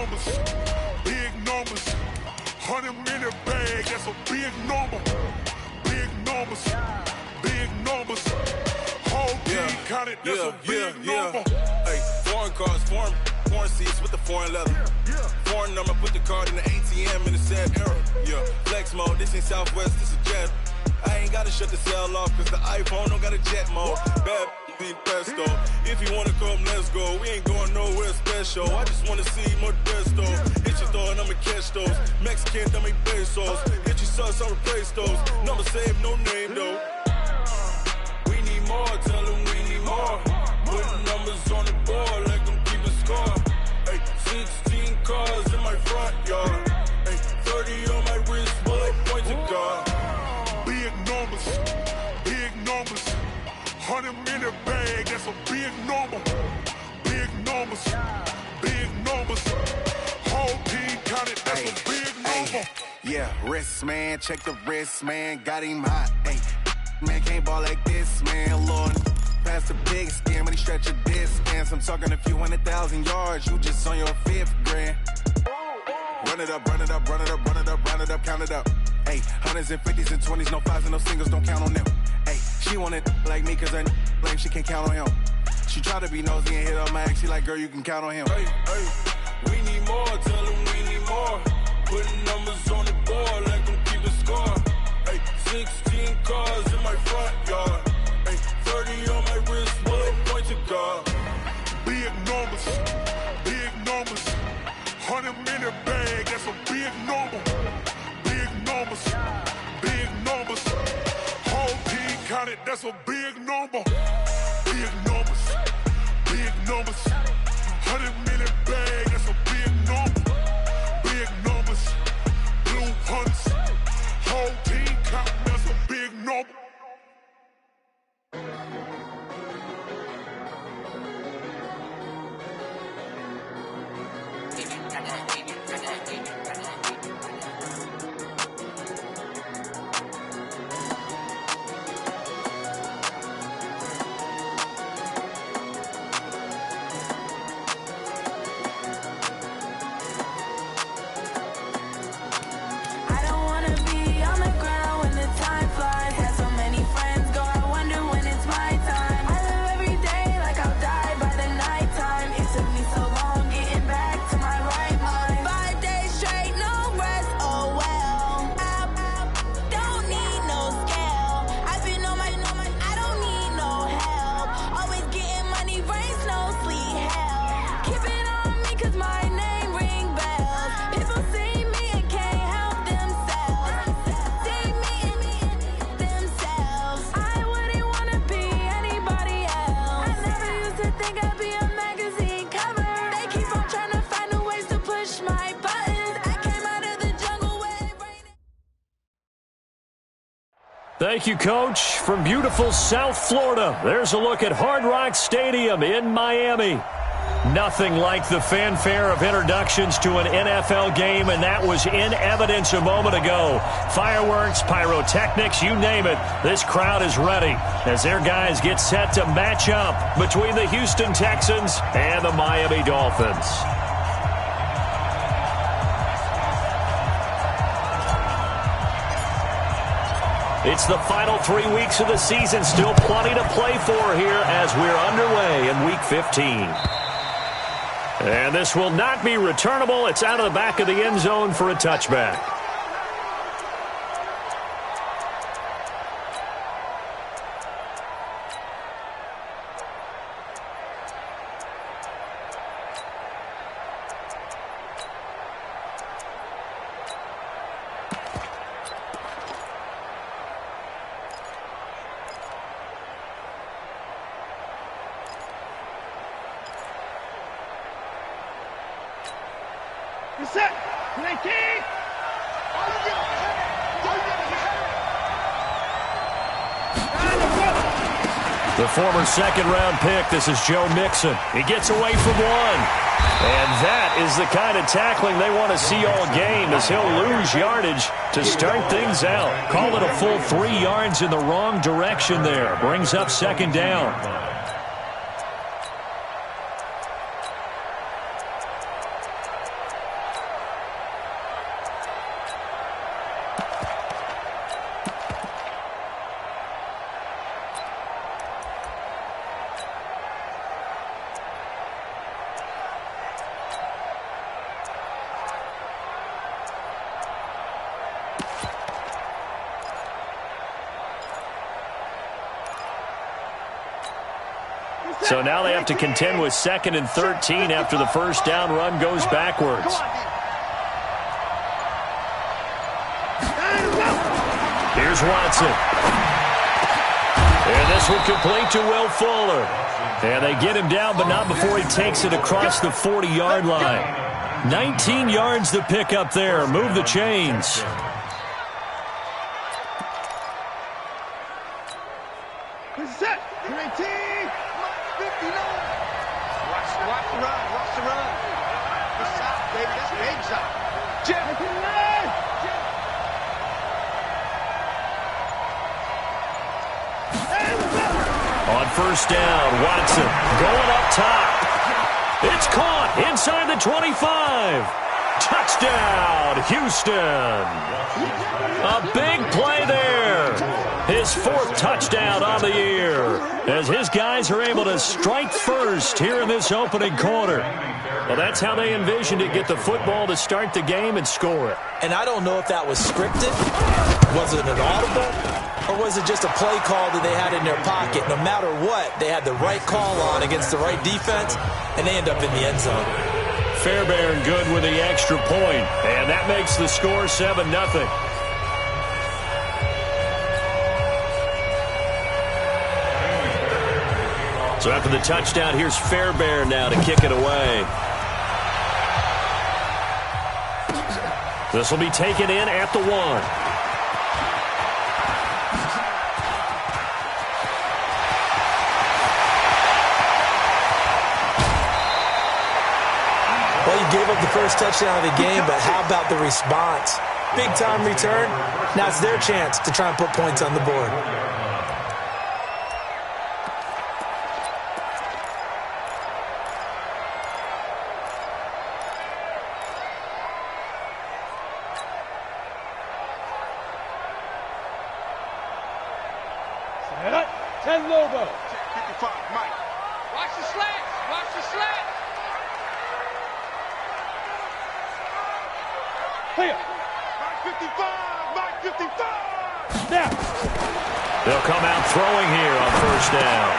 numbers, big numbers. 100-minute bag, that's a big number. Big numbers, big numbers. Whole team counted, that's a big number. Hey, foreign cars, foreign seats with the foreign leather. Foreign number, put the card in the ATM in the sad era. Yeah, flex mode, this ain't Southwest, this is jet. I ain't gotta shut the cell off, cause the iPhone don't got a jet mode. Bad be pesto. If you wanna come, let's go. We ain't going nowhere special. I just wanna see more desto. Hit your throw and I'ma catch those. Mexican, dummy pesos. Hit your sus, I'll replace those. Number save, no name though. We need more, tell them we need more. Putting numbers on the board, let them keep a score. Hey, 16 cars in my front yard. Hey, 30 on my wrist, bullet point to God. Big numbers, big numbers. 100-minute bag, that's a big number. Big numbers, big numbers. Whole team counted, that's a big number. Yeah, wrist man, check the wrist man, got him hot. Ay, man can't ball like this, man. Lord, past the big skin when he stretch a distance. I'm talking a few 100,000 yards, you just on your 5th grand. Run it up, run it up, run it up, run it up, run it up, count it up. Hey, hundreds and 50s and 20s, no 5s and no singles, don't count on them. Hey, she wanted like me cause her blame, she can't count on him. She tried to be nosy and hit up my ex, she like, girl, you can count on him. Hey, we need more, tell them we need more. Putting numbers on the board, let them keep a score. Hey, 16 cars in my front yard. Hey, 30 on my wrist, bullet point to God. Big numbers, big numbers. 100-minute bag, that's a big number. Big numbers, big numbers. Whole team counted, that's a big number. Big numbers, big numbers. 100-minute bag, that's a big number. Big numbers, blue hunts. Whole team counting, that's a big number. Thank you, Coach. From beautiful South Florida, there's a look at Hard Rock Stadium in Miami. Nothing like the fanfare of introductions to an NFL game, and that was in evidence a moment ago. Fireworks, pyrotechnics, you name it. This crowd is ready as their guys get set to match up between the Houston Texans and the Miami Dolphins. It's the final 3 weeks of the season. Still plenty to play for here as we're underway in Week 15. And this will not be returnable. It's out of the back of the end zone for a touchback. The former second-round pick, this is Joe Mixon. He gets away from one. And that is the kind of tackling they want to see all game as he'll lose yardage to start things out. Call it a full 3 yards in the wrong direction there. Brings up second down. So now they have to contend with 2nd and 13 after the first down run goes backwards. Here's Watson. And this one complete to Will Fuller. And they get him down, but not before he takes it across the 40-yard line. 19 yards to pick up there. Move the chains. Set. 19. 59. Watch the run. Watch the run. Good shot, baby. That's a big shot. Jim. On first down, Watson going up top. It's caught inside the 25. Touchdown, Houston. A big play there. His 4th touchdown on the year as his guys are able to strike first here in this opening quarter. Well, that's how they envisioned it, get the football to start the game and score it. And I don't know if that was scripted. Was it an audible? Or was it just a play call that they had in their pocket? No matter what, they had the right call on against the right defense, and they end up in the end zone. Fairbairn good with the extra point, and that makes the score 7-0. So after the touchdown, here's Fairbairn now to kick it away. This will be taken in at the 1. Well, you gave up the first touchdown of the game, but how about the response? Big-time return. Now it's their chance to try and put points on the board. Ten Lobo. 55, Mike. Watch the slants. Watch the slants. Clear. Mike 55. Mike 55. Now. They'll come out throwing here on first down.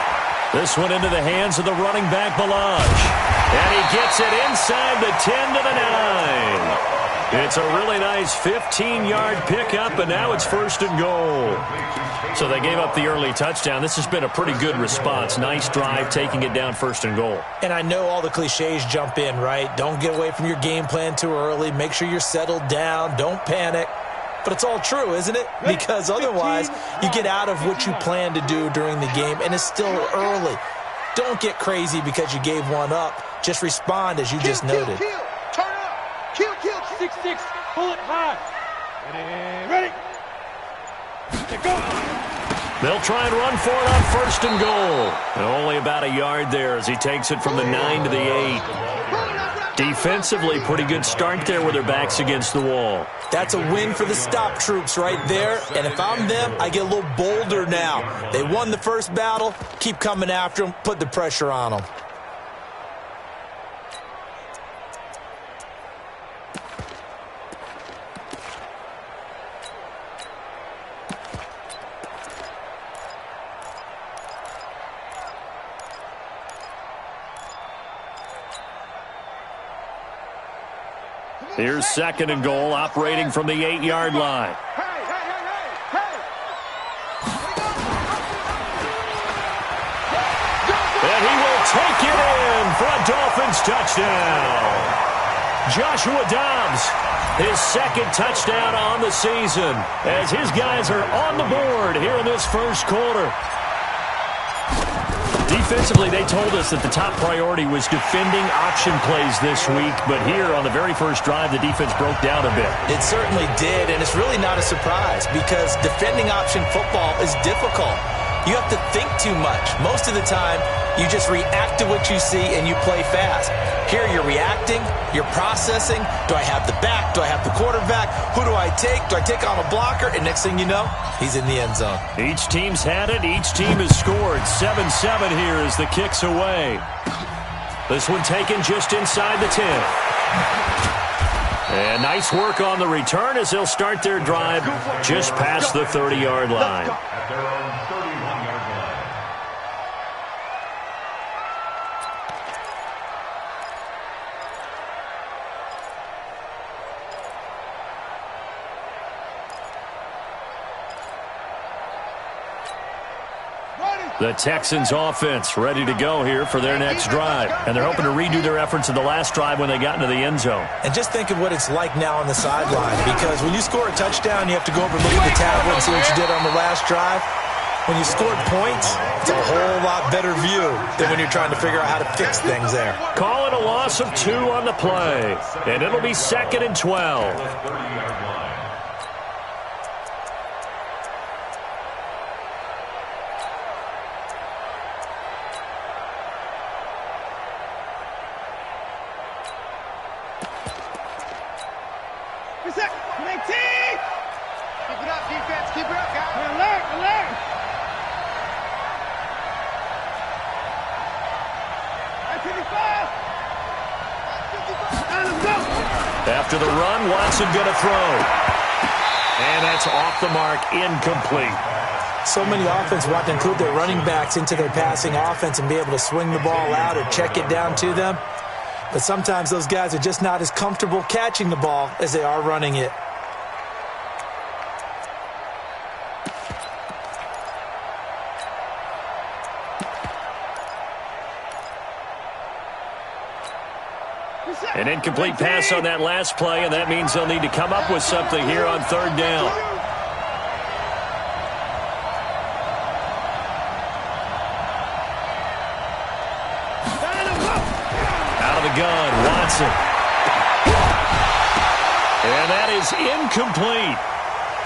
This one into the hands of the running back, Balaj. And he gets it inside the 10 to the 9. It's a really nice 15-yard pickup, and now it's 1st and goal. So they gave up the early touchdown. This has been a pretty good response. Nice drive, taking it down 1st and goal. And I know all the cliches jump in, right? Don't get away from your game plan too early. Make sure you're settled down. Don't panic. But it's all true, isn't it? Because otherwise, you get out of what you plan to do during the game, and it's still early. Don't get crazy because you gave one up. Just respond as you just noted. Kill. Turn up. Kill. 6-6. Pull it high. Ready. Go. They'll try and run for it on 1st and goal. And only about a yard there as he takes it from the 9 to the 8. Defensively, pretty good start there with their backs against the wall. That's a win for the stop troops right there. And if I'm them, I get a little bolder now. They won the first battle. Keep coming after them. Put the pressure on them. Here's 2nd and goal, operating from the 8-yard line. And he will take it in for a Dolphins touchdown. Joshua Dobbs, his 2nd touchdown on the season, as his guys are on the board here in this 1st quarter. Defensively, they told us that the top priority was defending option plays this week, but here on the very first drive, the defense broke down a bit. It certainly did, and it's really not a surprise because defending option football is difficult. You have to think too much. Most of the time, you just react to what you see and you play fast. Here you're reacting, you're processing. Do I have the back? Do I have the quarterback? Who do I take? Do I take on a blocker? And next thing you know, he's in the end zone. Each team's had it. Each team has scored. 7-7 here as the kick's away. This one taken just inside the 10. And nice work on the return as they'll start their drive just past the 30-yard line. The Texans offense ready to go here for their next drive. And they're hoping to redo their efforts in the last drive when they got into the end zone. And just think of what it's like now on the sideline. Because when you score a touchdown, you have to go over and look at the tablet and see what you did on the last drive. When you scored points, it's a whole lot better view than when you're trying to figure out how to fix things there. Call it a loss of 2 on the play. And it'll be 2nd and 12. After the run, Watson going to throw. And that's off the mark, incomplete. So many offense want to include their running backs into their passing offense and be able to swing the ball out or check it down to them. But sometimes those guys are just not as comfortable catching the ball as they are running it. An incomplete pass on that last play, and that means they'll need to come up with something here on 3rd down. Out of the gun, Watson. And that is incomplete.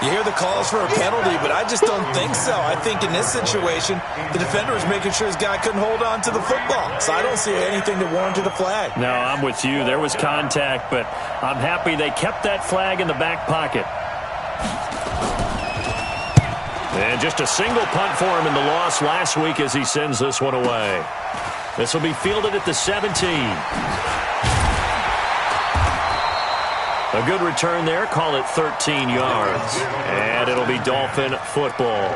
You hear the calls for a penalty, but I just don't think so. I think in this situation, the defender was making sure his guy couldn't hold on to the football. So I don't see anything that warranted a flag. No, I'm with you. There was contact, but I'm happy they kept that flag in the back pocket. And just a single punt for him in the loss last week as he sends this one away. This will be fielded at the 17. A good return there. Call it 13 yards. And it'll be Dolphin football.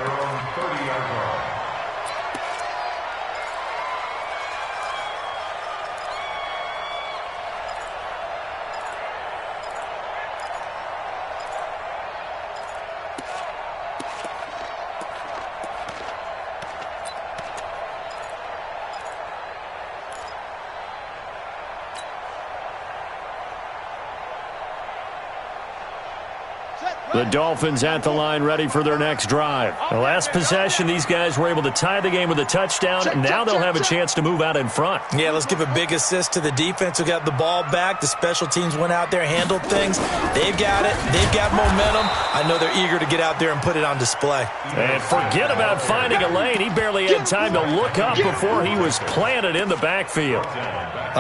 The Dolphins at the line ready for their next drive. The last possession, these guys were able to tie the game with a touchdown, and now they'll have a chance to move out in front. Yeah, let's give a big assist to the defense who got the ball back. The special teams went out there, handled things. They've got it. They've got momentum. I know they're eager to get out there and put it on display. And forget about finding a lane. He barely had time to look up before he was planted in the backfield.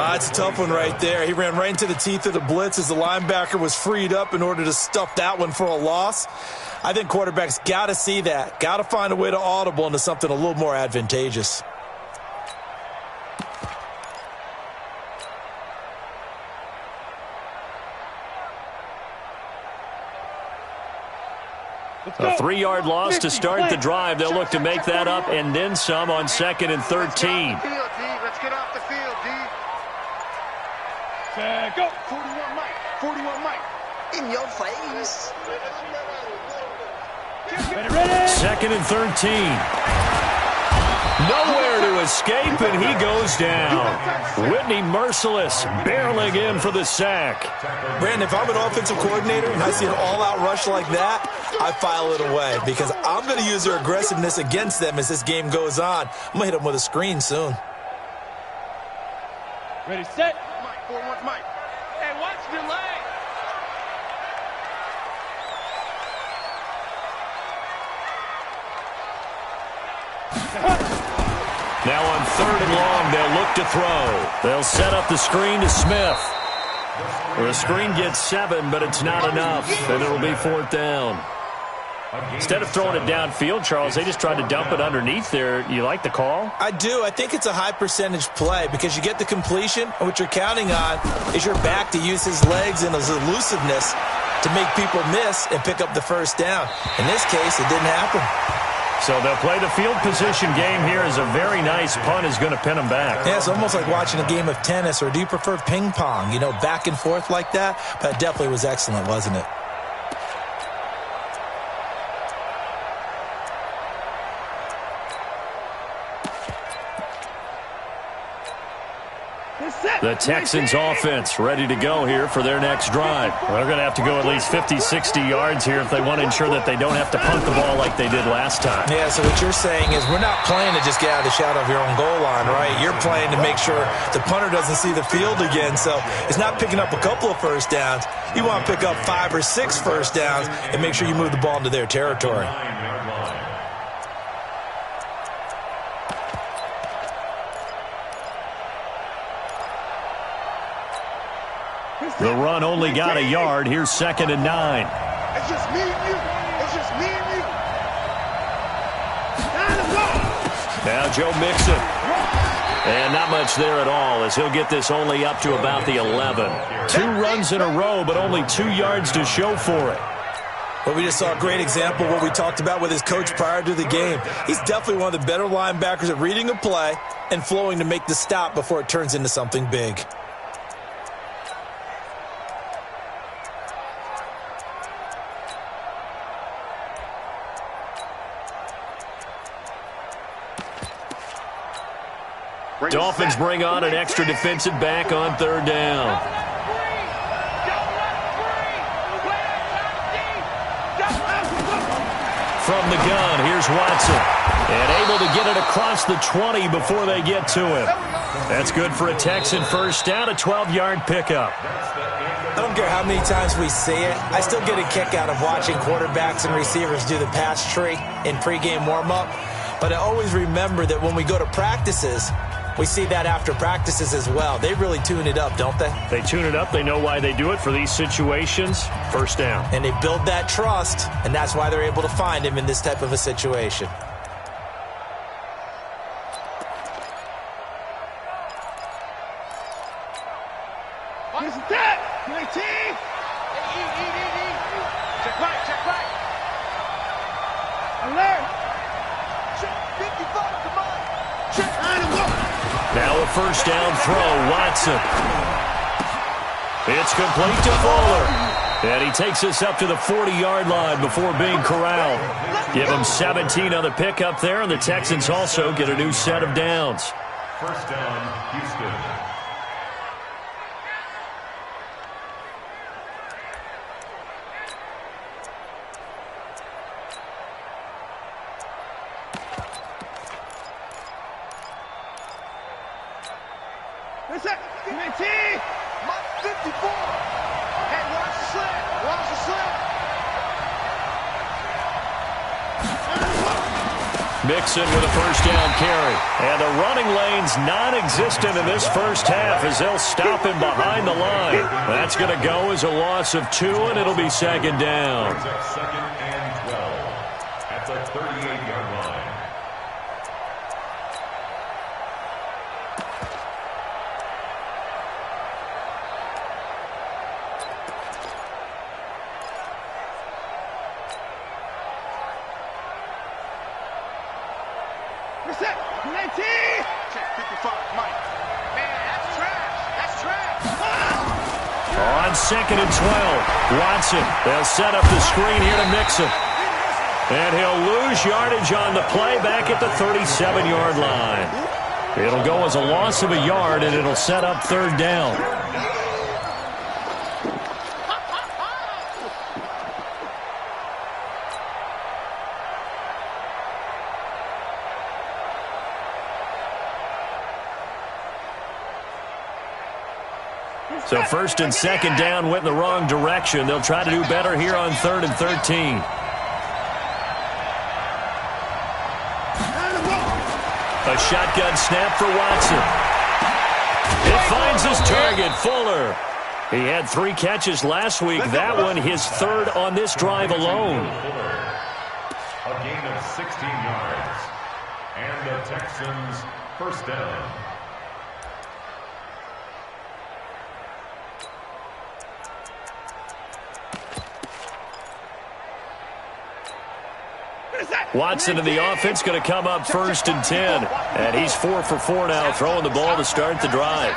It's a tough one right there. He ran right into the teeth of the blitz as the linebacker was freed up in order to stuff that one for a loss. I think quarterbacks got to see that. Got to find a way to audible into something a little more advantageous. A 3-yard loss to start the drive. They'll look to make that up and then some on 2nd and 13. Let's get off the field, D. Go. 41 Mike. 41 Mike. In your face. Ready. 2nd and 13. Nowhere to escape, and he goes down. Whitney Merciless barreling in for the sack. Brandon, if I'm an offensive coordinator and I see an all-out rush like that, I file it away because I'm going to use their aggressiveness against them as this game goes on. I'm going to hit them with a screen soon. Ready, set. Mike, 4-1, Mike. Hey, watch your leg. Now on 3rd and long, they'll look to throw. They'll set up the screen to Smith. The screen gets 7, but it's not enough, and it'll be 4th down. Instead of throwing it downfield, Charles, they just tried to dump it underneath there. You like the call? I do. I think it's a high percentage play because you get the completion, and what you're counting on is your back to use his legs and his elusiveness to make people miss and pick up the first down. In this case, it didn't happen. So they'll play the field position game here as a very nice punt is going to pin them back. Yeah, it's almost like watching a game of tennis, or do you prefer ping pong? You know, back and forth like that? But it definitely was excellent, wasn't it? The Texans offense ready to go here for their next drive. They're going to have to go at least 50, 60 yards here if they want to ensure that they don't have to punt the ball like they did last time. Yeah, so what you're saying is we're not playing to just get out of the shadow of your own goal line, right? You're playing to make sure the punter doesn't see the field again. So it's not picking up a couple of first downs. You want to pick up 5 or 6 first downs and make sure you move the ball into their territory. The run only got a yard. Here's 2nd and 9. It's just me and you. It's just me and you. Now Joe Mixon. And not much there at all as he'll get this only up to about the 11. 2 runs in a row, but only 2 yards to show for it. Well, we just saw a great example of what we talked about with his coach prior to the game. He's definitely one of the better linebackers at reading a play and flowing to make the stop before it turns into something big. Dolphins bring on an extra defensive back on 3rd down. From the gun, here's Watson. And able to get it across the 20 before they get to him. That's good for a Texan first down, a 12-yard pickup. I don't care how many times we see it. I still get a kick out of watching quarterbacks and receivers do the pass tree in pregame warm-up. But I always remember that when we go to practices, we see that after practices as well. They really tune it up, don't they? They tune it up. They know why they do it for these situations. First down. And they build that trust, and that's why they're able to find him in this type of a situation. What's that? 19. Check right, check right. Alert. Check 55, come on. Check 91. Now a first down throw, Watson. It's complete to Fuller. And he takes us up to the 40-yard line before being corralled. Give him 17 on the pickup there, and the Texans also get a new set of downs. First down, Houston. What's that? 19. 54. Hey, watch the slant. Watch the slant. Mixon with a first down carry. And the running lane's non-existent in this first half as they'll stop him behind the line. That's going to go as a loss of 2, and it'll be 2nd down. 2nd and 12 at the 38-yard line. What's that? 19. Check 55, Mike. Man, that's trash. That's trash. On 2nd and 12, Watson. They'll set up the screen here to Mixon. And he'll lose yardage on the play back at the 37-yard line. It'll go as a loss of a yard, and it'll set up 3rd down. So 1st and 2nd down went in the wrong direction. They'll try to do better here on 3rd and 13. A shotgun snap for Watson. It finds his target, Fuller. He had 3 catches last week. That one his 3rd on this drive alone. A gain of 16 yards. And the Texans first down. Watson in the offense going to come up 1st and 10. And he's 4 for 4 now, throwing the ball to start the drive.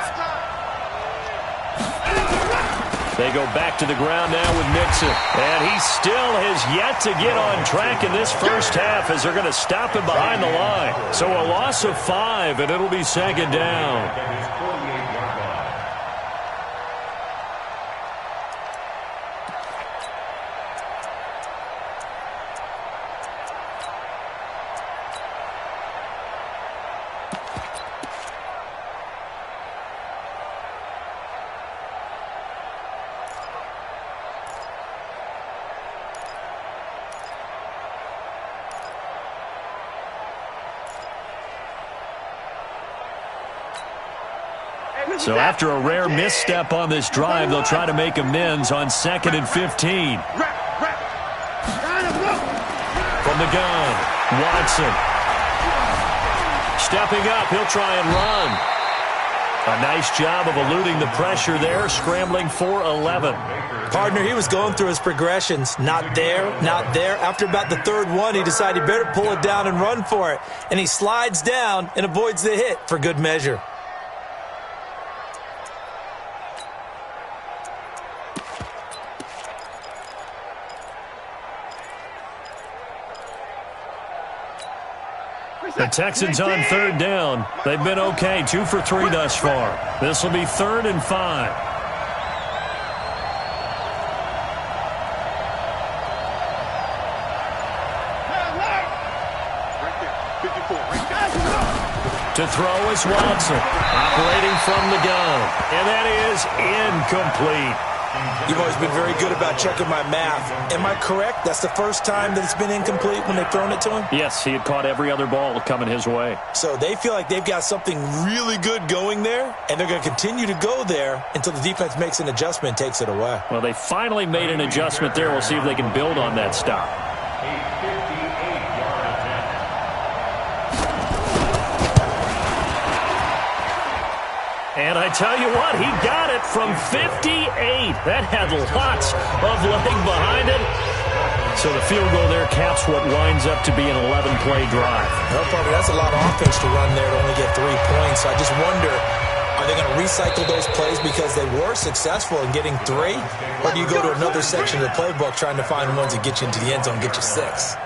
They go back to the ground now with Mixon. And he still has yet to get on track in this first half as they're going to stop him behind the line. So a loss of 5, and it'll be 2nd down. So after a rare misstep on this drive, they'll try to make amends on 2nd and 15. From the gun, Watson. Stepping up, he'll try and run. A nice job of eluding the pressure there, scrambling for 11. Partner, he was going through his progressions. Not there, not there. After about the third one, he decided he better pull it down and run for it. And he slides down and avoids the hit for good measure. The Texans on 3rd down. They've been okay, 2 for 3 thus far. This will be 3rd and 5. To throw is Watson, operating from the gun. And that is incomplete. You've always been very good about checking my math. Am I correct? That's the first time that it's been incomplete when they've thrown it to him? Yes, he had caught every other ball coming his way. So they feel like they've got something really good going there, and they're going to continue to go there until the defense makes an adjustment and takes it away. Well, they finally made an adjustment there. We'll see if they can build on that stop. And I tell you what, he got it from 58. That had lots of leg behind it. So the field goal there caps what winds up to be an 11-play drive. Well, probably that's a lot of offense to run there to only get 3 points. I just wonder, are they going to recycle those plays because they were successful in getting 3? Or do you go to another section of the playbook trying to find ones that get you into the end zone and get you 6?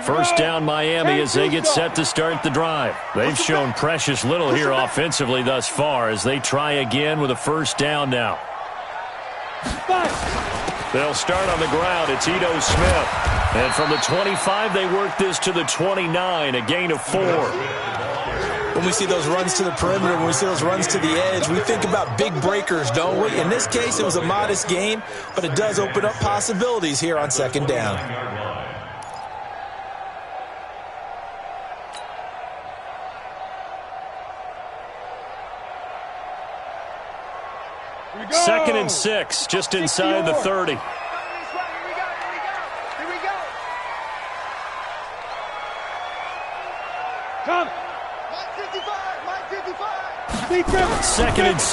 First down Miami as they get set to start the drive. They've shown precious little here offensively thus far as they try again with a first down now. They'll start on the ground. It's Ito Smith. And from the 25, they work this to the 29, a gain of 4. When we see those runs to the perimeter, when we see those runs to the edge, we think about big breakers, don't we? In this case, it was a modest gain, but it does open up possibilities here on 2nd down. Second and 6, just inside the 30. Here we go. Come. Mike 55. Second and 6.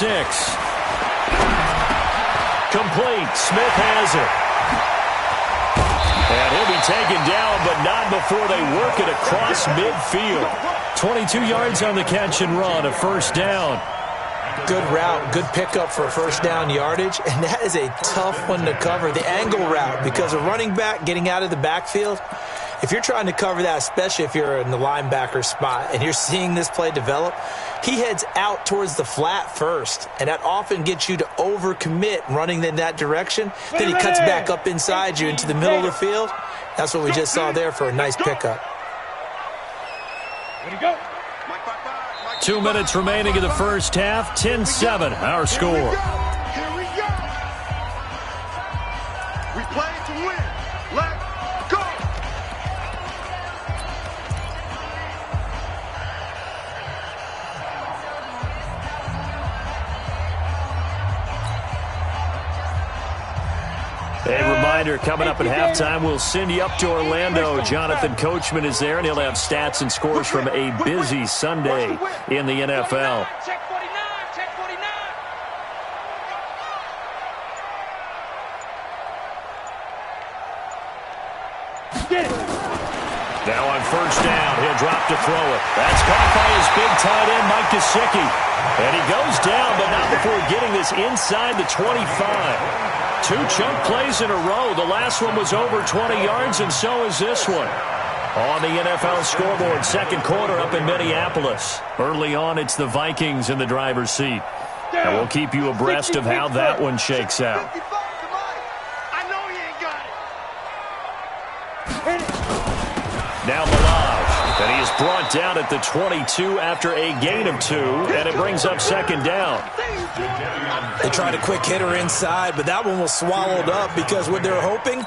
Complete. Smith has it. And he'll be taken down, but not before they work it across midfield. 22 yards on the catch and run, a first down. Good route, good pickup for first down yardage, and that is a tough one to cover, the angle route, because a running back getting out of the backfield, if you're trying to cover that, especially if you're in the linebacker spot and you're seeing this play develop, he heads out towards the flat first, and that often gets you to overcommit running in that direction. Then he cuts back up inside you into the middle of the field. That's what we just saw there for a nice pickup. Ready to go. 2 minutes remaining in the first half. 10-7, our score. Here we go. We play to win. Let's go. A reminder, coming up at halftime, we'll send you up to Orlando. Jonathan Coachman is there, and he'll have stats and scores from a busy Sunday in the NFL. Check 49. Check 49. Get it. Now on first down, he'll drop to throw it. That's caught by his big tight end, Mike Gesicki. And he goes down, but not before getting this inside the 25. 2 chunk plays in a row. The last one was over 20 yards, and so is this one. On the NFL scoreboard, second quarter up in Minneapolis. Early on, it's the Vikings in the driver's seat. And we'll keep you abreast of how that one shakes out. I know he ain't got it. Now Malage, and he is Brought down at the 22 after a gain of 2, and it brings up second down. They tried a quick hitter inside, but that one was swallowed up because what they're hoping,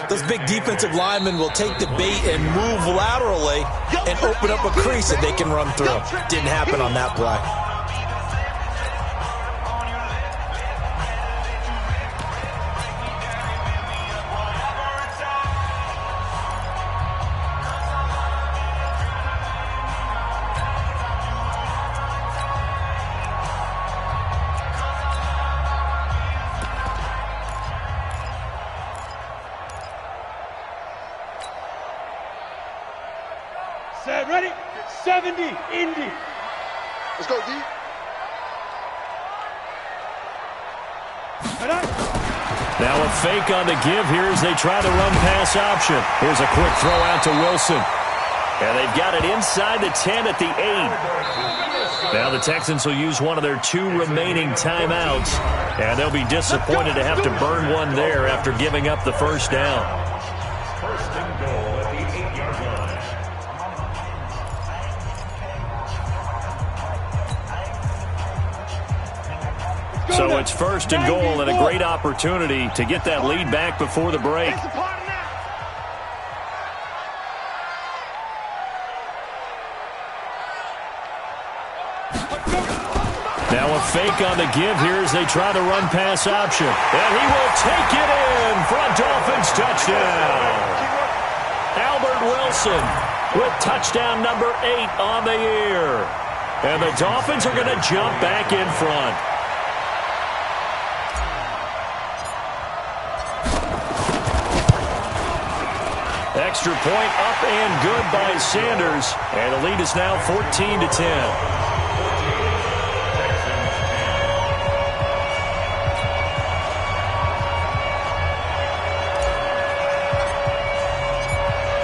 those big defensive linemen will take the bait and move laterally and open up a crease that they can run through. Didn't happen on that play. Set, ready? 70, Indy. Let's go, D. Now a fake on the give here as they try to run pass option. Here's a quick throw out to Wilson. And they've got it inside the 10 at the 8. Now the Texans will use one of their 2 remaining timeouts. And they'll be disappointed to have to burn one there after giving up the first down. First and goal at the 8-yard line. So it's first and goal and a great opportunity to get that lead back before the break. Now a fake on the give here as they try to run pass option. And he will take it in for a Dolphins touchdown. Albert Wilson with touchdown number 8 on the year. And the Dolphins are going to jump back in front. Extra point up and good by Sanders. And the lead is now 14-10.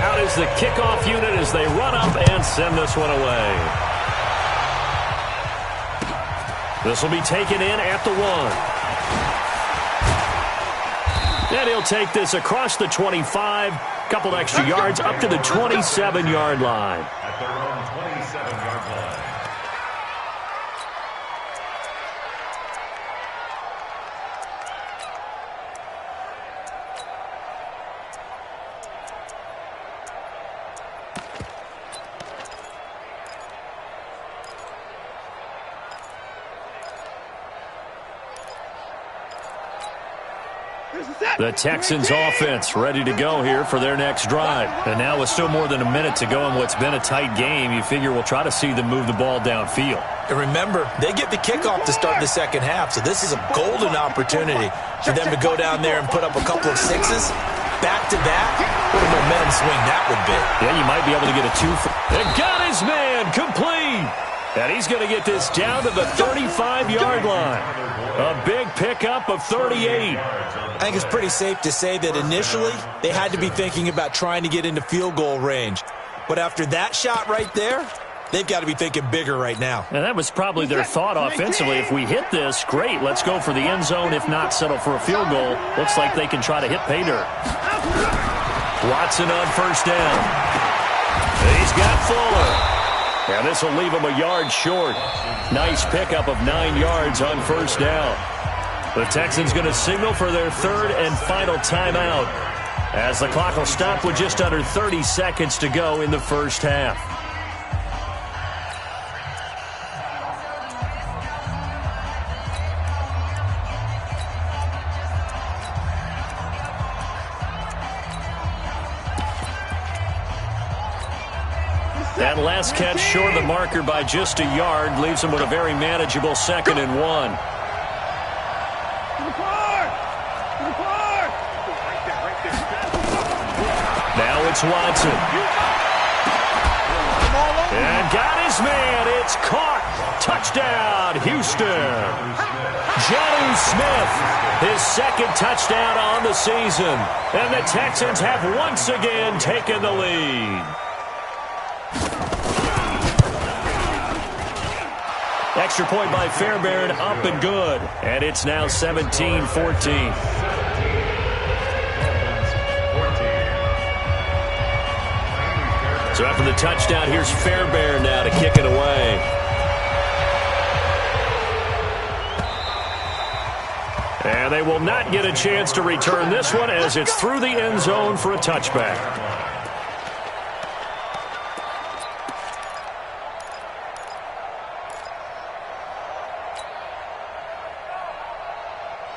Out is the kickoff unit as they run up and send this one away. This will be taken in at the 1. And he'll take this across the 25. Couple extra yards up to the 27-yard line. At their own 27-yard line. The Texans offense ready to go here for their next drive. And now with still more than a minute to go in what's been a tight game, you figure we'll try to see them move the ball downfield. And remember, they get the kickoff to start the second half, so this is a golden opportunity for them to go down there and put up a couple of sixes back-to-back. What a momentum swing that would be. Yeah, you might be able to get a 2 for... And got his man complete. And he's going to get this down to the 35-yard line. A big pickup of 38. I think it's pretty safe to say that initially they had to be thinking about trying to get into field goal range. But after that shot right there, they've got to be thinking bigger right now. And that was probably their thought offensively. If we hit this, great, let's go for the end zone. If not, settle for a field goal. Looks like they can try to hit pay dirt. Watson on first down. He's got Fuller. And this will leave him a yard short. Nice pickup of 9 yards on first down. The Texans going to signal for their 3rd and final timeout as the clock will stop with just under 30 seconds to go in the first half. That last catch short of the marker by just a yard leaves him with a very manageable 2nd and 1. Now it's Watson. And got his man. It's caught. Touchdown, Houston. Jonnu Smith, his 2nd touchdown on the season. And the Texans have once again taken the lead. Extra point by Fairbairn, up and good. And it's now 17-14. So after the touchdown, here's Fairbairn now to kick it away. And they will not get a chance to return this one as it's through the end zone for a touchback.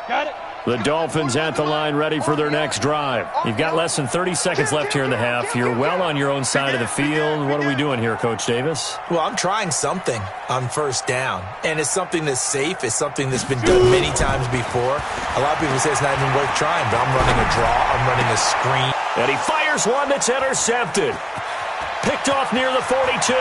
Got it. The Dolphins at the line ready for their next drive. You've got less than 30 seconds left here in the half. You're well on your own side of the field. What are we doing here, Coach Davis? Well, I'm trying something on first down, and it's something that's safe. It's something that's been done many times before. A lot of people say it's not even worth trying, but I'm running a draw. I'm running a screen. And he fires one that's intercepted. Picked off near the 42.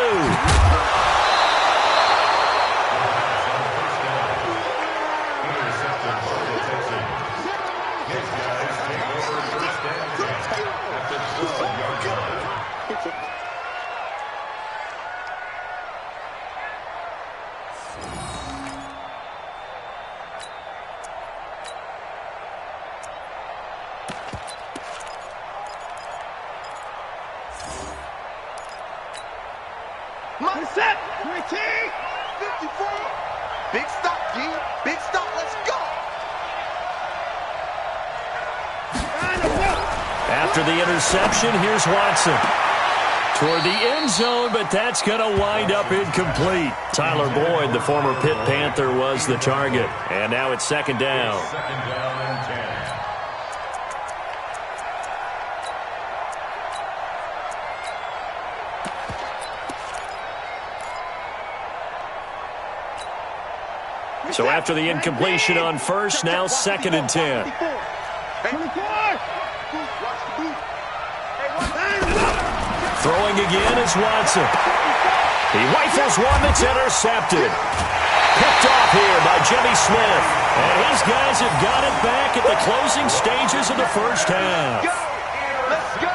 Set. 20. 54. Big stop, G. Big stop. Let's go. After the interception, here's Watson. Toward the end zone, but that's going to wind up incomplete. Tyler Boyd, the former Pitt Panther, was the target. And now it's second down. Second down and 10. So after the incompletion on first, now second and 10. Throwing again is Watson. He rifles one that's intercepted. Picked off here by Jimmy Smith. And his guys have got it back at the closing stages of the first half. Let's go.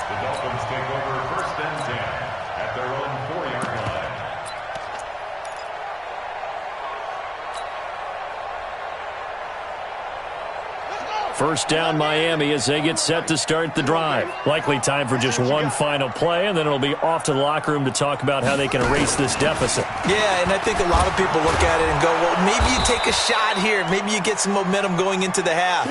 The Dolphins take over first and 10 at their own 4-yard line. First down Miami as they get set to start the drive. Likely time for just one final play, and then it'll be off to the locker room to talk about how they can erase this deficit. Yeah, and I think a lot of people look at it and go, well, maybe you take a shot here. Maybe you get some momentum going into the half.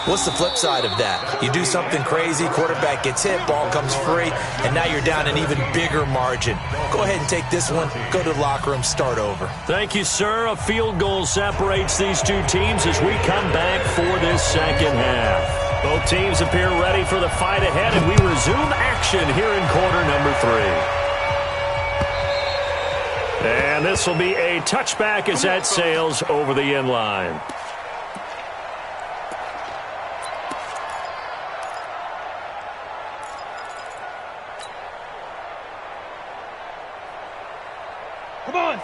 What's the flip side of that? You do something crazy, quarterback gets hit, ball comes free, and now you're down an even bigger margin. Go ahead and take this one, go to the locker room, start over. Thank you, sir. A field goal separates these two teams as we come back for this second half. Both teams appear ready for the fight ahead, and we resume action here in quarter number 3. And this will be a touchback as that sails over the end line.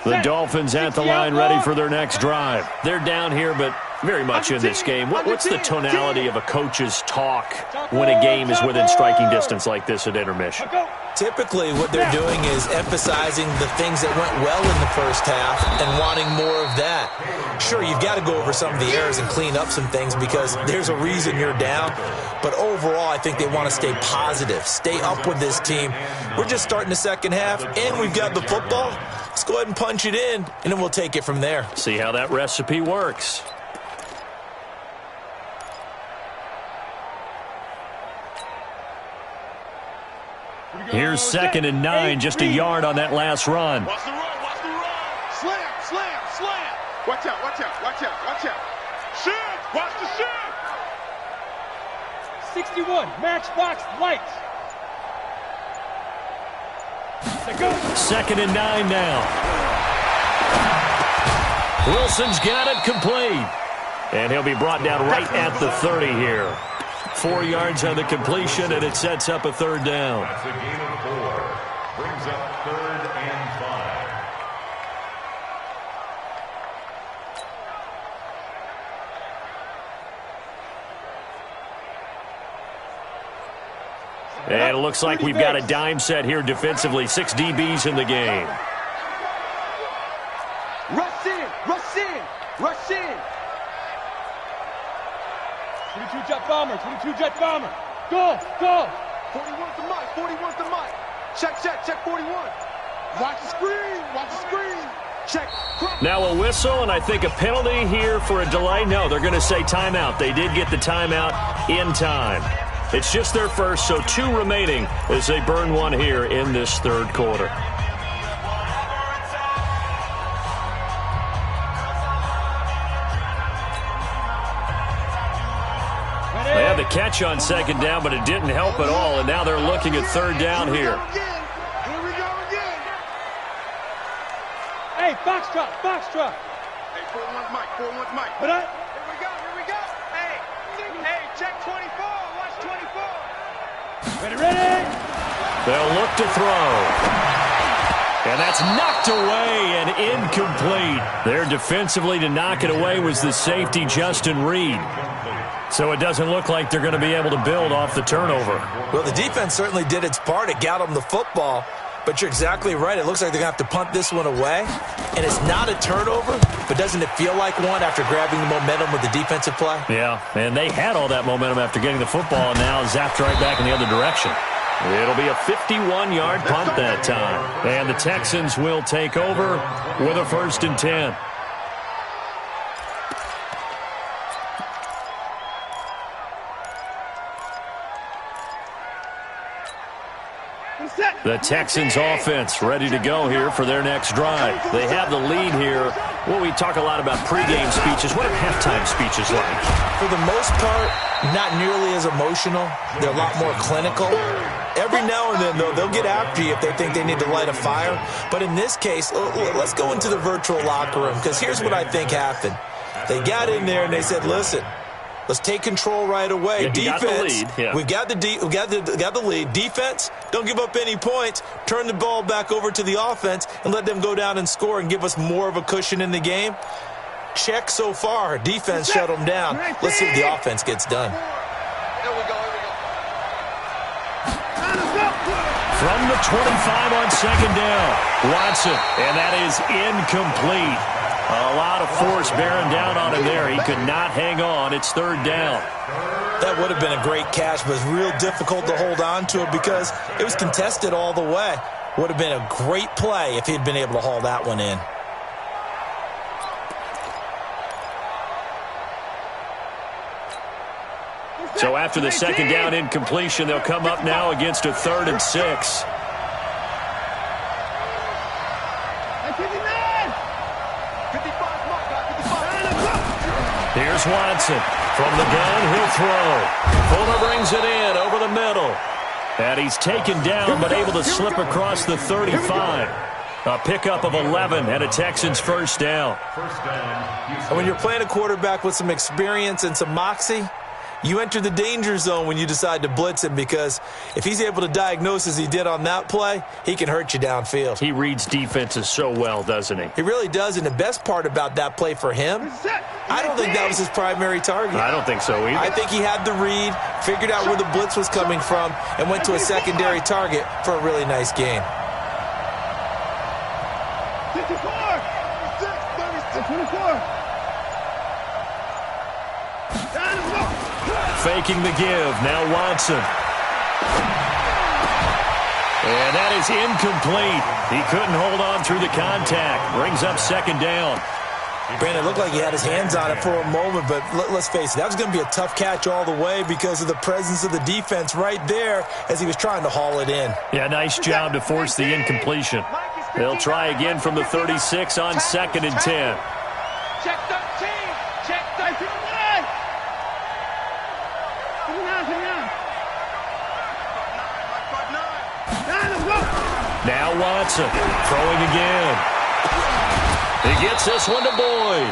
The Dolphins at the line ready for their next drive. They're down here, but very much in this game. What's the tonality of a coach's talk when a game is within striking distance like this at intermission? Typically, what they're doing is emphasizing the things that went well in the first half and wanting more of that. Sure, you've got to go over some of the errors and clean up some things because there's a reason you're down. But overall, I think they want to stay positive, stay up with this team. We're just starting the second half, and we've got the football. Let's go ahead and punch it in, and then we'll take it from there. See how that recipe works. Here's second and 9, just a yard on that last run. Watch the run, watch the run. Slam, slam, slam. Watch out, watch out, watch out, watch out. Shoot, watch the shoot. 61, matchbox lights. Second and 9 now. Wilson's got it complete. And he'll be brought down right at the 30 here. 4 yards on the completion, and it sets up a third down. That's a gain of 4. Brings up third and 5. And it looks like we've got a dime set here defensively. 6 DBs in the game. Rush in, rush in, rush in. 22 jet bomber, 22 jet bomber. Go, go. 41's the mic. 41's the mic. Check, 41. Watch the screen. Watch the screen. Check. Now a whistle, and I think a penalty here for a delay. No, they're going to say timeout. They did get the timeout in time. It's just their first, so 2 remaining as they burn 1 here in this third quarter. They had the catch on second down, but it didn't help at all, and now they're looking at third down here. Here we go again. Hey, box drop. Hey, 41's mic. 41's mic. But Here we go. Hey, check 24. Watch 24. ready. They'll look to throw. And that's knocked away and incomplete. There defensively to knock it away was the safety, Justin Reed. So it doesn't look like they're going to be able to build off the turnover. Well, the defense certainly did its part. It got them the football. But you're exactly right. It looks like they're going to have to punt this one away. And it's not a turnover, but doesn't it feel like one after grabbing the momentum with the defensive play? Yeah, and they had all that momentum after getting the football and now zapped right back in the other direction. It'll be a 51-yard punt that time. And the Texans will take over with a 1st and 10. The Texans offense ready to go here for their next drive. They have the lead here. Well, we talk a lot about pregame speeches. What are halftime speeches like? For the most part, not nearly as emotional. They're a lot more clinical. Every now and then, though, they'll get after you if they think they need to light a fire. But in this case, let's go into the virtual locker room, because here's what I think happened. They got in there and they said, listen, let's take control right away. Yeah, defense, we got the lead. Defense, don't give up any points. Turn the ball back over to the offense and let them go down and score and give us more of a cushion in the game. Check so far. Defense shut them down. Let's see if the offense gets done. Here we go. From the 25 on second down, Watson, and that is incomplete. A lot of force bearing down on him there. He could not hang on. It's 3rd down. That would have been a great catch, but it's real difficult to hold on to it because it was contested all the way. Would have been a great play if he'd been able to haul that one in. So after the second down incompletion, they'll come up now against a 3rd and 6. Here's Watson. From the gun, he'll throw. Fuller brings it in over the middle. And he's taken down, but able to slip across the 35. A pickup of 11 and a Texans 1st down. And when you're playing a quarterback with some experience and some moxie, you enter the danger zone when you decide to blitz him, because if he's able to diagnose as he did on that play, he can hurt you downfield. He reads defenses so well, doesn't he? He really does, and the best part about that play for him, I don't think that was his primary target. I don't think so either. I think he had the read, figured out where the blitz was coming from, and went to a secondary target for a really nice game. 54! 24! Faking the give. Now Watson. And that is incomplete. He couldn't hold on through the contact. Brings up 2nd down. Brandon, it looked like he had his hands on it for a moment, but let's face it, that was going to be a tough catch all the way because of the presence of the defense right there as he was trying to haul it in. Yeah, nice job to force the incompletion. They'll try again from the 36 on 2nd and 10. Check 13! Check 13! Now Watson throwing again. He gets this one to Boyd.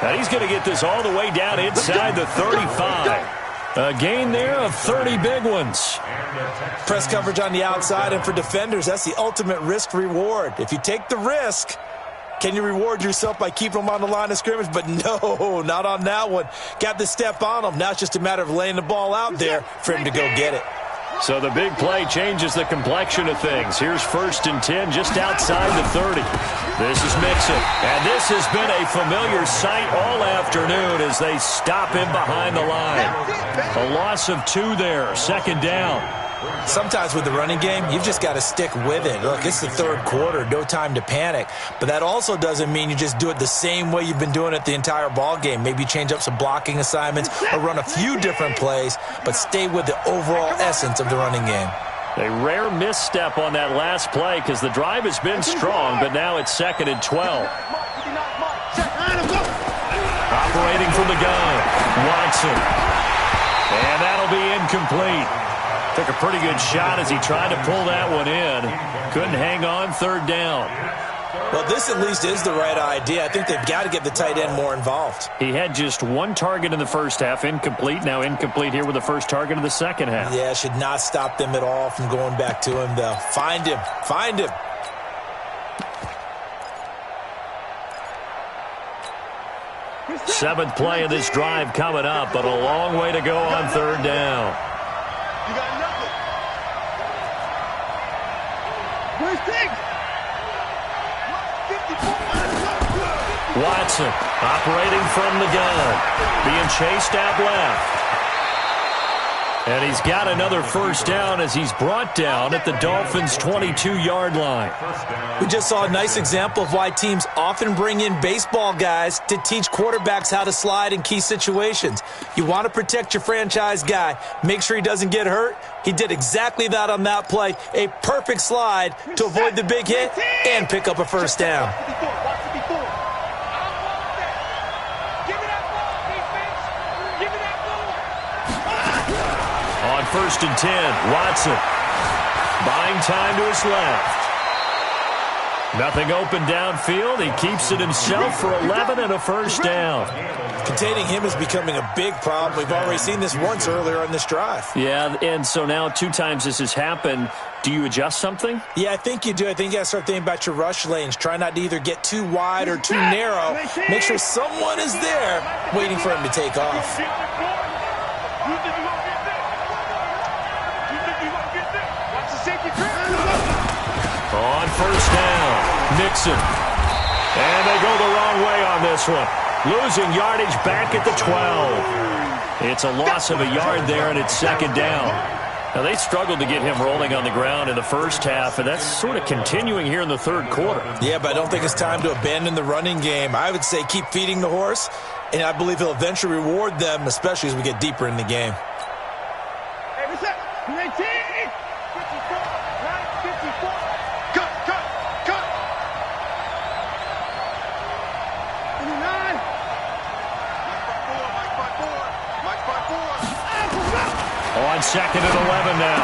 And he's going to get this all the way down inside the 35. A gain there of 30 big ones. Press coverage on the outside, and for defenders, that's the ultimate risk-reward. If you take the risk, can you reward yourself by keeping them on the line of scrimmage? But no, not on that one. Got the step on them. Now it's just a matter of laying the ball out there for him to go get it. So the big play changes the complexion of things. Here's 1st and 10 just outside the 30. This is Mixon. And this has been a familiar sight all afternoon as they stop him behind the line. A loss of 2 there. 2nd down. Sometimes with the running game, you've just got to stick with it. Look, it's the third quarter, no time to panic. But that also doesn't mean you just do it the same way you've been doing it the entire ball game. Maybe change up some blocking assignments or run a few different plays, but stay with the overall essence of the running game. A rare misstep on that last play because the drive has been strong, but now it's 2nd and 12. Operating from the gun, Watson. And that'll be incomplete. Took a pretty good shot as he tried to pull that one in. Couldn't hang on, 3rd down. Well, this at least is the right idea. I think they've got to get the tight end more involved. He had just 1 target in the first half, incomplete. Now incomplete here with the first target of the second half. Yeah, should not stop them at all from going back to him, though. Find him. Find him. Seventh play of this drive coming up, but a long way to go on 3rd down. You got nothing. Where's Diggs? Watson operating from the gun, being chased out left. And he's got another first down as he's brought down at the Dolphins' 22-yard line. We just saw a nice example of why teams often bring in baseball guys to teach quarterbacks how to slide in key situations. You want to protect your franchise guy. Make sure he doesn't get hurt. He did exactly that on that play. A perfect slide to avoid the big hit and pick up a first down. On 1st and 10, Watson buying time to his left. Nothing open downfield. He keeps it himself for 11 and a first down. Containing him is becoming a big problem. We've already seen this once earlier on this drive. Yeah, and so now 2 times this has happened. Do you adjust something? Yeah, I think you do. I think you got to start thinking about your rush lanes. Try not to either get too wide or too narrow. Make sure someone is there waiting for him to take off. On 1st down, Nixon. And they go the wrong way on this one. Losing yardage back at the 12. It's a loss of a yard there, and it's 2nd down. Now, they struggled to get him rolling on the ground in the first half, and that's sort of continuing here in the 3rd quarter. Yeah, but I don't think it's time to abandon the running game. I would say keep feeding the horse, and I believe he'll eventually reward them, especially as we get deeper in the game. Hey, what's up? 19, 54, 54. Cut. 29. Mike by four. On 2nd and 11 now.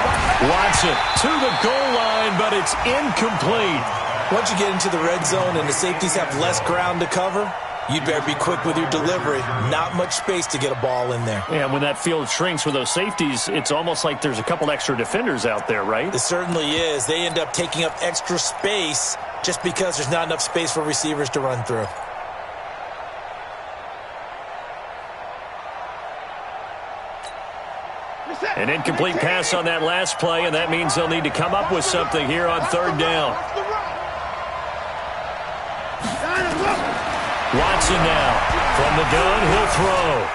Watson to the goal line, but it's incomplete. Once you get into the red zone and the safeties have less ground to cover, you'd better be quick with your delivery. Not much space to get a ball in there. And when that field shrinks with those safeties, it's almost like there's a couple extra defenders out there, right? It certainly is. They end up taking up extra space just because there's not enough space for receivers to run through. An incomplete pass on that last play, and that means they'll need to come up with something here on 3rd down. Watson now. From the gun, he'll throw.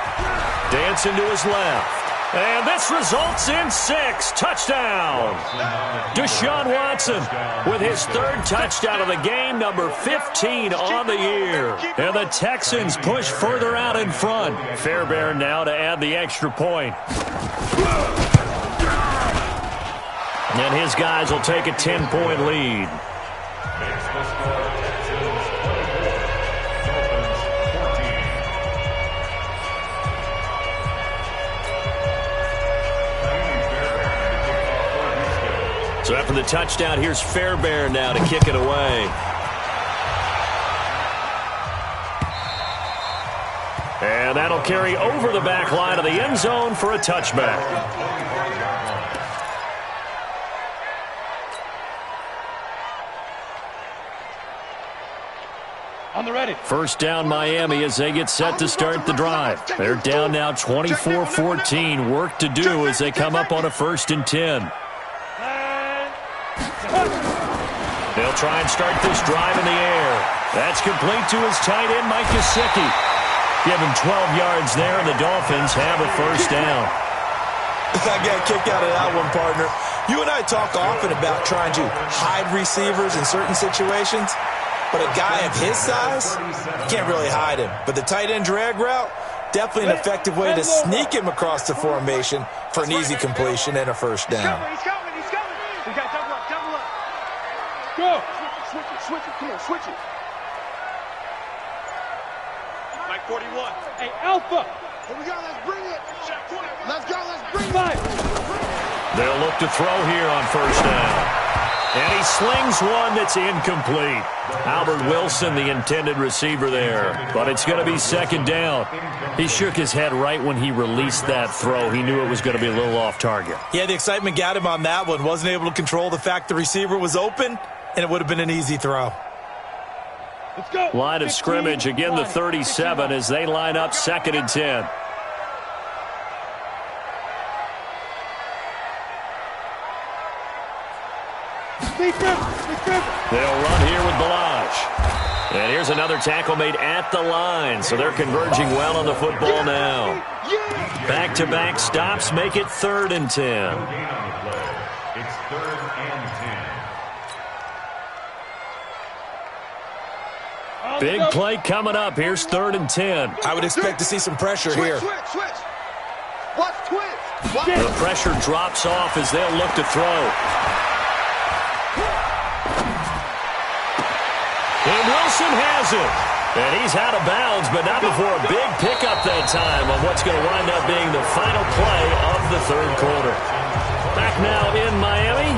Dancing to his left. And this results in 6. Touchdown. Deshaun Watson with his 3rd touchdown of the game, number 15 on the year. And the Texans push further out in front. Fairbairn now to add the extra point. And his guys will take a 10-point lead. So after the touchdown, here's Fairbairn now to kick it away. And that'll carry over the back line of the end zone for a touchback. On the ready. First down, Miami, as they get set to start the drive. They're down now 24-14. Work to do as they come up on a 1st and 10. They'll try and start this drive in the air. That's complete to his tight end, Mike Gesicki. Give him 12 yards there, and the Dolphins have a first down. I got a kick out of that one, partner. You and I talk often about trying to hide receivers in certain situations, but a guy of his size, you can't really hide him. But the tight end drag route, definitely an effective way to sneak him across the formation for an easy completion and a first down. He's coming. We got double up. Go. Switch it. Come on, switch it. Mike 41. Hey, Alpha. Here we go. Let's bring it. Let's bring it. They'll look to throw here on first down. And he slings one that's incomplete. Albert Wilson, the intended receiver there. But it's going to be second down. He shook his head right when he released that throw. He knew it was going to be a little off target. Yeah, the excitement got him on that one. Wasn't able to control the fact the receiver was open, and it would have been an easy throw. Let's go. Line of scrimmage, again the 37 as they line up 2nd and 10. They'll run here with Balaj. And here's another tackle made at the line, so they're converging well on the football now. Back-to-back stops make it 3rd and 10. It's 3rd and 10. Big play coming up. Here's 3rd and 10. I would expect to see some pressure here. Switch. Watch twitch. The pressure drops off as they'll look to throw. And Wilson has it. And he's out of bounds, but not before a big pickup that time on what's going to wind up being the final play of the 3rd quarter. Back now in Miami.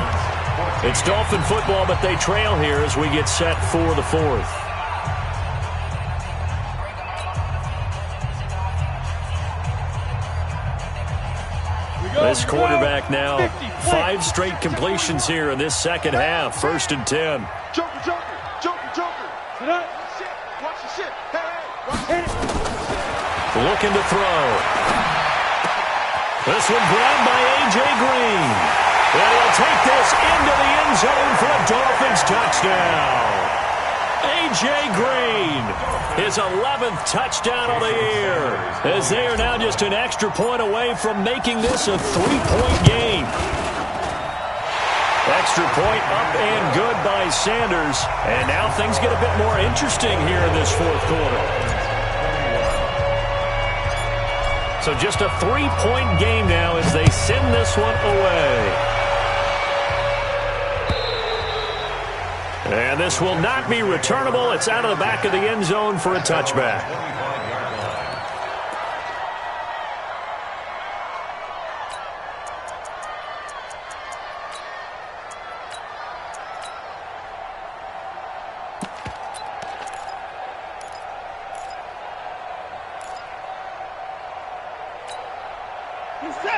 It's Dolphin football, but they trail here as we get set for the 4th. This quarterback now, 5 straight completions here in this second half. 1st and 10. Joker. Watch the shit. Hey. Looking to throw. This one grabbed by A.J. Green. And he'll take this into the end zone for a Dolphins touchdown. A.J. Green, his 11th touchdown of the year, as they are now just an extra point away from making this a 3-point game. Extra point up and good by Sanders. And now things get a bit more interesting here in this 4th quarter. So just a 3-point game now as they send this one away. And this will not be returnable. It's out of the back of the end zone for a touchback.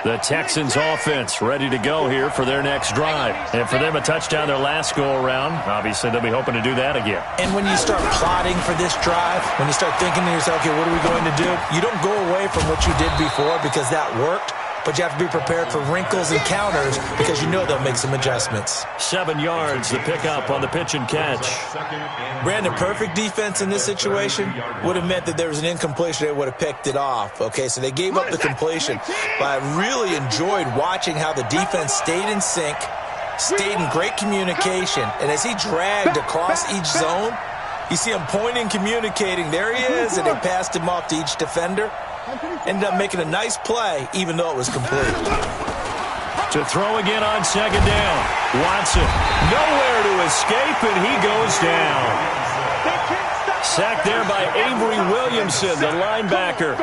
The Texans offense ready to go here for their next drive. And for them, a touchdown their last go-around. Obviously, they'll be hoping to do that again. And when you start plotting for this drive, when you start thinking to yourself, okay, what are we going to do? You don't go away from what you did before because that worked. But you have to be prepared for wrinkles and counters because you know they'll make some adjustments. 7 yards, the pickup on the pitch and catch. Brandon, perfect defense in this situation would have meant that there was an incompletion. They would have picked it off. Okay, so they gave up the completion. But I really enjoyed watching how the defense stayed in sync, stayed in great communication. And as he dragged across each zone, you see him pointing, communicating. There he is, and they passed him off to each defender. Ended up making a nice play, even though it was complete. To throw again on 2nd down. Watson, nowhere to escape, and he goes down. Sacked there by Avery Williamson, the linebacker.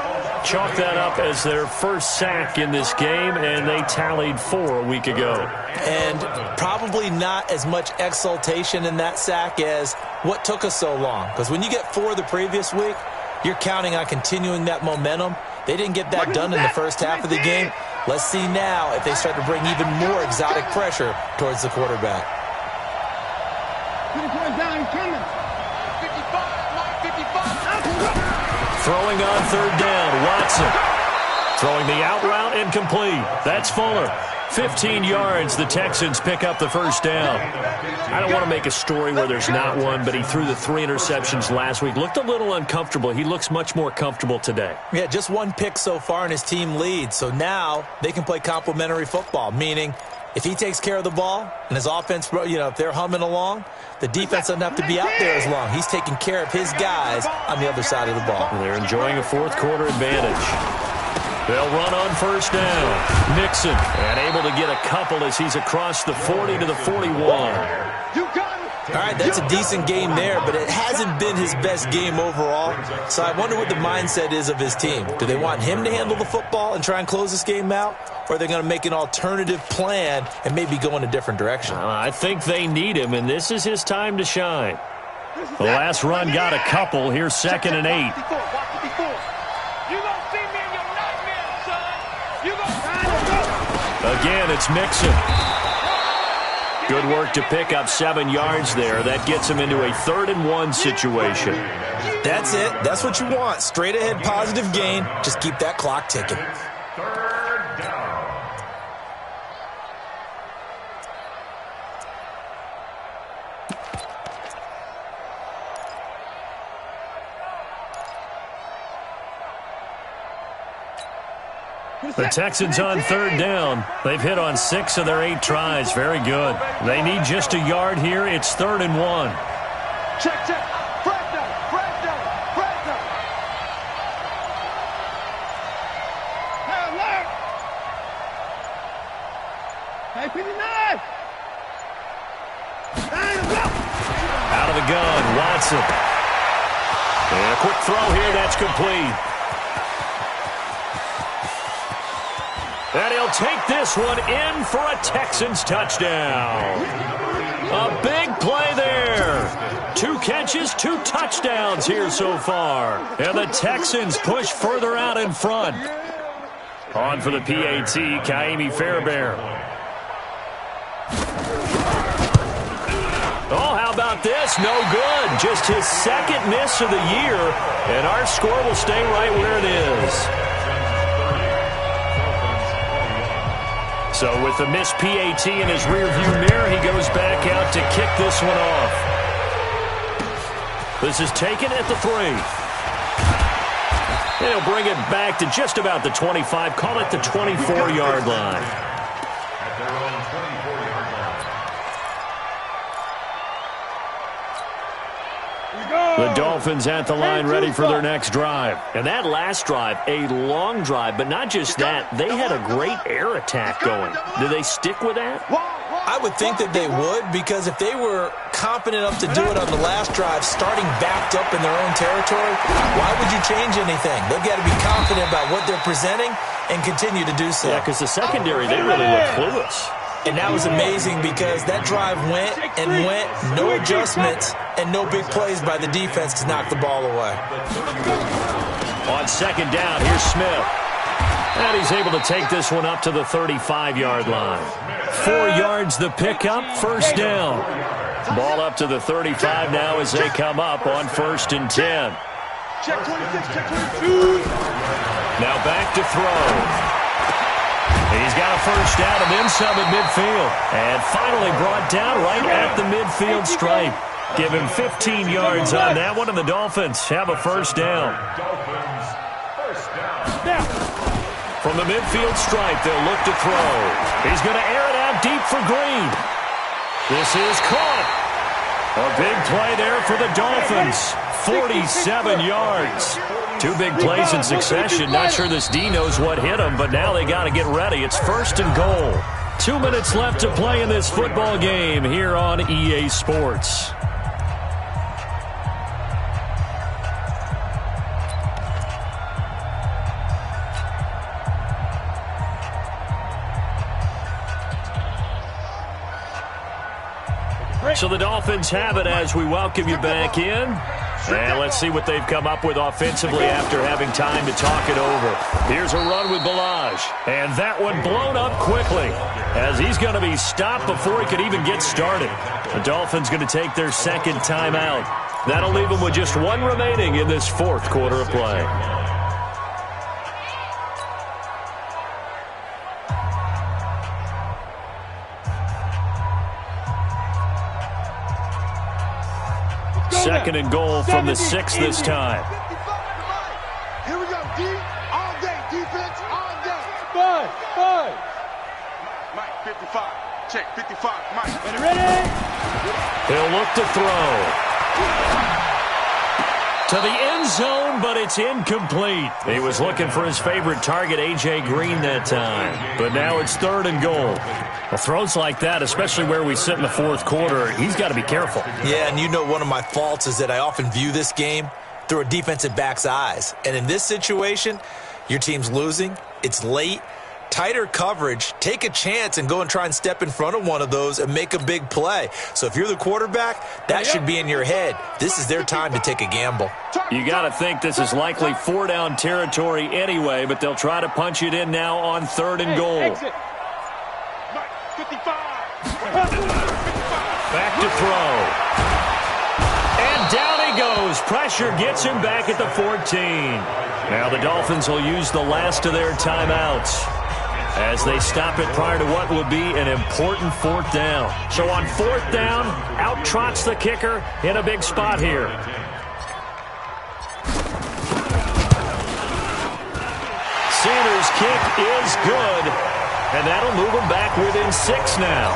Chalk that up as their first sack in this game, and they tallied 4 a week ago. And probably not as much exultation in that sack as what took us so long. Because when you get 4 the previous week, you're counting on continuing that momentum. They didn't get that done in the first half of the game. Let's see now if they start to bring even more exotic pressure towards the quarterback. Throwing on 3rd down, Watson. Throwing the out route incomplete. That's Fuller. 15 yards, the Texans pick up the first down. I don't want to make a story where there's not one, but he threw the 3 interceptions last week. Looked a little uncomfortable. He looks much more comfortable today. Yeah, just 1 pick so far and his team leads. So now they can play complementary football, meaning If he takes care of the ball and his offense, if they're humming along, the defense doesn't have to be out there as long. He's taking care of his guys on the other side of the ball. They're enjoying a fourth quarter advantage. They'll run on first down. Mixon, and able to get a couple as he's across the 40 to the 41. All right, that's a decent game there, but it hasn't been his best game overall. So I wonder what the mindset is of his team. Do they want him to handle the football and try and close this game out? Or are they going to make an alternative plan and maybe go in a different direction? I think they need him, and this is his time to shine. The last run got a couple. Here's 2nd and 8. Again, it's Mixon. Good work to pick up 7 yards there. That gets him into a 3rd and 1 situation. That's it. That's what you want. Straight ahead positive gain. Just keep that clock ticking. Third down. The Texans on 3rd down. They've hit on 6 of their 8 tries. Very good. They need just a yard here. It's 3rd and 1. Check. Breakdown. Hey, alert. Hey, 59. Out of the gun, Watson. And a quick throw here. That's complete. And he'll take this one in for a Texans touchdown. A big play there. 2 catches, 2 touchdowns here so far. And the Texans push further out in front. On for the PAT, Kaimi Fairbairn. Oh, how about this? No good. Just his 2nd miss of the year. And our score will stay right where it is. So with the missed PAT in his rearview mirror, he goes back out to kick this one off. This is taken at the 3. He'll bring it back to just about the 25. Call it the 24-yard line. At their own 24-yard line. The Dolphins at the line ready for their next drive. And that last drive, a long drive, but not just that. They had a great air attack going. Do they stick with that? I would think that they would, because if they were confident enough to do it on the last drive, starting backed up in their own territory, why would you change anything? They've got to be confident about what they're presenting and continue to do so. Yeah, because the secondary, they really look clueless. And that was amazing because that drive went and went, no adjustments, and no big plays by the defense to knock the ball away. On 2nd down, here's Smith. And he's able to take this one up to the 35-yard line. 4 yards the pickup, 1st down. Ball up to the 35 now as they come up on 1st and 10. Check 26, check 22. Now back to throw. He's got a 1st down and then some at midfield. And finally brought down right at the midfield stripe. Give him 15 yards on that one, and the Dolphins have a 1st down. Dolphins, 1st down. From the midfield stripe, they'll look to throw. He's going to air it out deep for Green. This is caught. A big play there for the Dolphins. 47 yards. 2 big plays in succession. Not sure this D knows what hit him, but now they got to get ready. It's 1st and goal. 2 minutes left to play in this football game here on EA Sports. So the Dolphins have it as we welcome you back in. And let's see what they've come up with offensively after having time to talk it over. Here's a run with Balaj. And that one blown up quickly as he's going to be stopped before he could even get started. The Dolphins going to take their 2nd timeout. That'll leave them with just 1 remaining in this 4th quarter of play. Second and goal from the 6 this time. Here we go, D, all day, defense, all day. 5. Mike, 55. Check, 55. Mike. Ready? He'll look to throw. To the end zone, but it's incomplete. He was looking for his favorite target, A.J. Green, that time. But now it's 3rd and goal. Well, throws like that, especially where we sit in the 4th quarter, he's got to be careful. Yeah, and you know one of my faults is that I often view this game through a defensive back's eyes. And in this situation, your team's losing, it's late, tighter coverage, take a chance and go and try and step in front of one of those and make a big play. So if you're the quarterback, that should be in your head. This is their time to take a gamble. You got to think this is likely 4-down territory anyway, but they'll try to punch it in now on 3rd and goal. Back to throw. And down he goes. Pressure gets him back at the 14. Now the Dolphins will use the last of their timeouts as they stop it prior to what will be an important 4th down. So on 4th down, out trots the kicker in a big spot here. Sanders' kick is good, and that'll move them back within 6 now.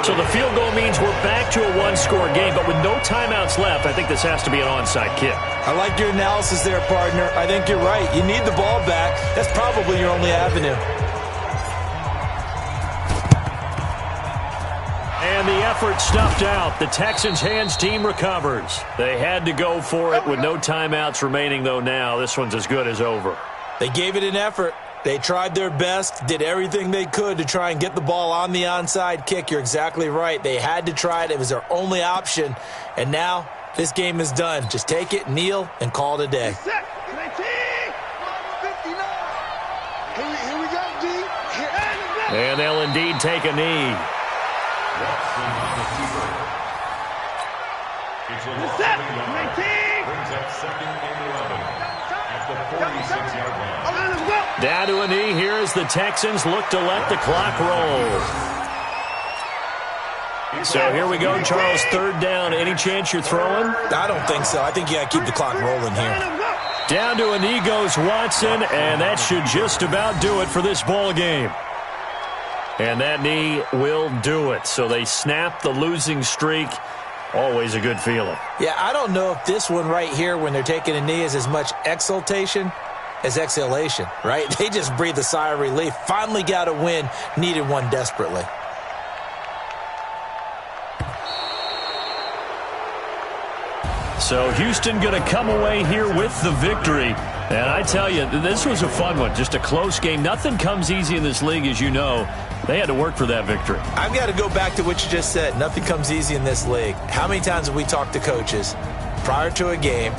So the field goal means we're back to a 1-score game, but with no timeouts left, I think this has to be an onside kick. I like your analysis there, partner. I think you're right. You need the ball back. That's probably your only avenue. And the effort stuffed out. The Texans' hands team recovers. They had to go for it with no timeouts remaining, though now. This one's as good as over. They gave it an effort. They tried their best, did everything they could to try and get the ball on the onside kick. You're exactly right. They had to try it. It was their only option. And now this game is done. Just take it, kneel, and call it a day. And they'll indeed take a knee. It's a loss of 11. Brings up 2nd and 11 at the 46-yard line. Down to a knee here as the Texans look to let the clock roll. So here we go, Charles, 3rd down. Any chance you're throwing? I don't think so. I think you got to keep the clock rolling here. Down to a knee goes Watson, and that should just about do it for this ball game. And that knee will do it. So they snap the losing streak. Always a good feeling. Yeah, I don't know if this one right here, when they're taking a knee, is as much exultation as exhalation, right? They just breathe a sigh of relief. Finally got a win, needed one desperately. So Houston going to come away here with the victory. And I tell you, this was a fun one. Just a close game. Nothing comes easy in this league, as you know. They had to work for that victory. I've got to go back to what you just said. Nothing comes easy in this league. How many times have we talked to coaches prior to a game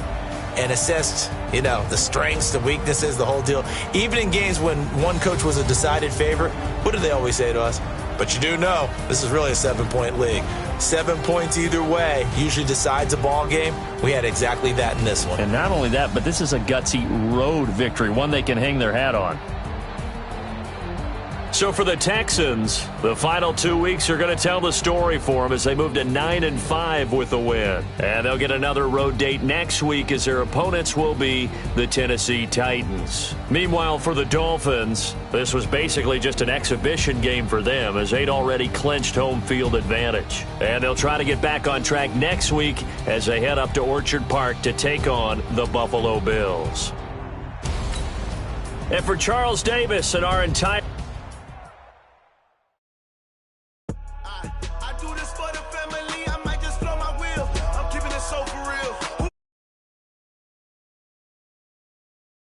and assessed, the strengths, the weaknesses, the whole deal? Even in games when one coach was a decided favorite, what do they always say to us? But you do know this is really a 7-point league. 7 points either way usually decides a ball game. We had exactly that in this one. And not only that, but this is a gutsy road victory, one they can hang their hat on. So for the Texans, the final 2 weeks are going to tell the story for them as they move to 9-5 with a win. And they'll get another road date next week as their opponents will be the Tennessee Titans. Meanwhile, for the Dolphins, this was basically just an exhibition game for them as they'd already clinched home field advantage. And they'll try to get back on track next week as they head up to Orchard Park to take on the Buffalo Bills. And for Charles Davis and our entire I do this for the family, I might just blow my wheel. I'm keeping it so for real.